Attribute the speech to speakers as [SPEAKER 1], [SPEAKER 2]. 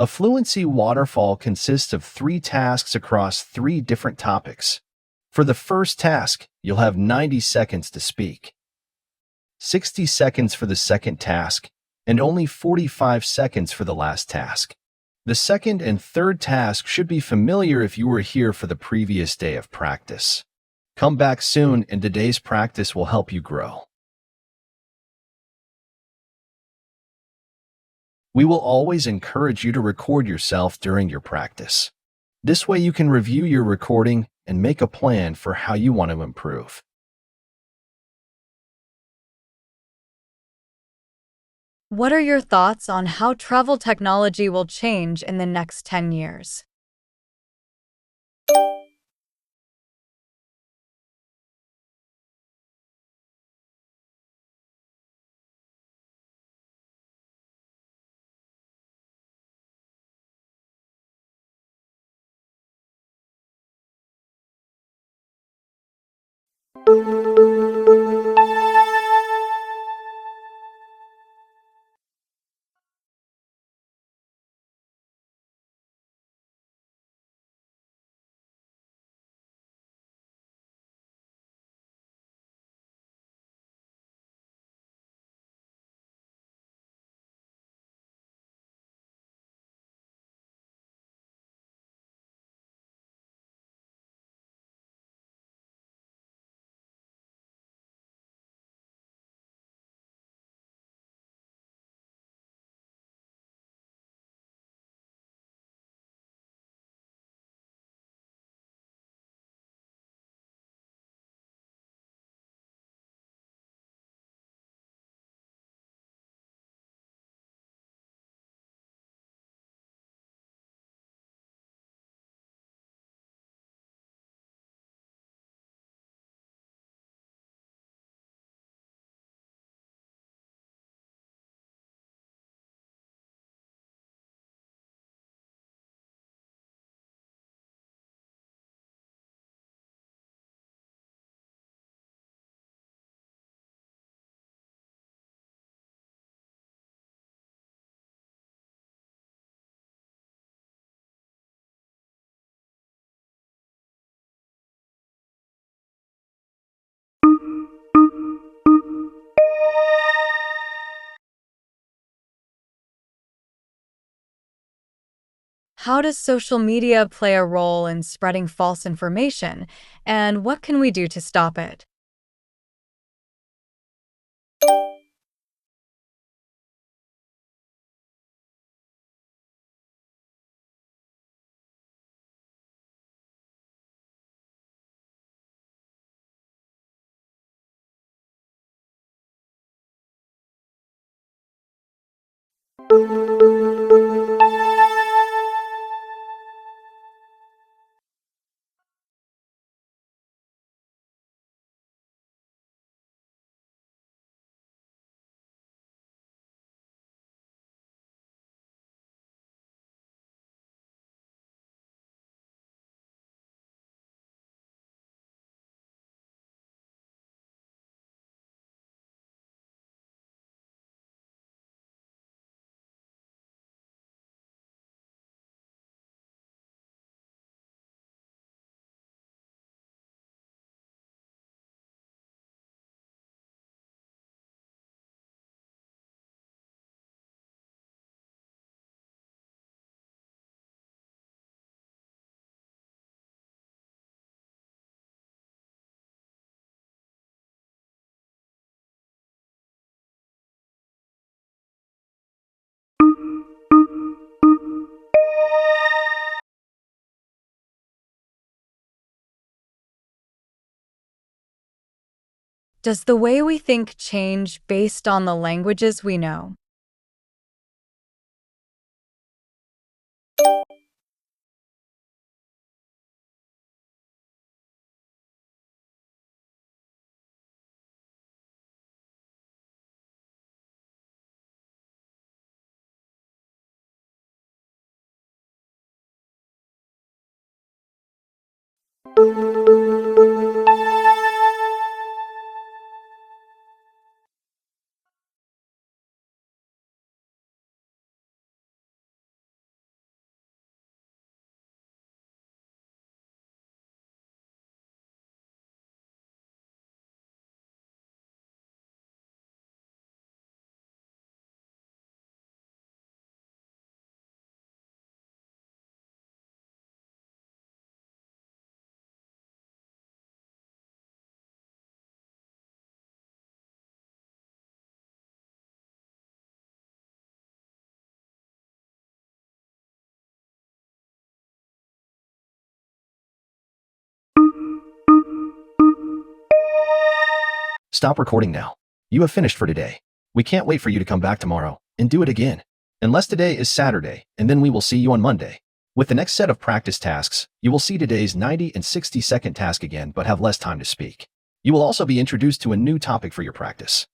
[SPEAKER 1] A Fluency Waterfall consists of 3 tasks across 3 different topics. For the first task, you'll have 90 seconds to speak, 60 seconds for the second task, and only 45 seconds for the last task. The second and third task should be familiar if you were here for the previous day of practice. Come back soon, and today's practice will help you grow. We will always encourage you to record yourself during your practice. This way you can review your recording and make a plan for how you want to improve.
[SPEAKER 2] What are your thoughts on how travel technology will change in the next 10 years? How does social media play a role in spreading false information, and what can we do to stop it? Does the way we think change based on the languages we know?
[SPEAKER 1] Stop recording now. You have finished for today. We can't wait for you to come back tomorrow and do it again. Unless today is Saturday, and then we will see you on Monday. With the next set of practice tasks, you will see today's 90 and 60-second task again, but have less time to speak. You will also be introduced to a new topic for your practice.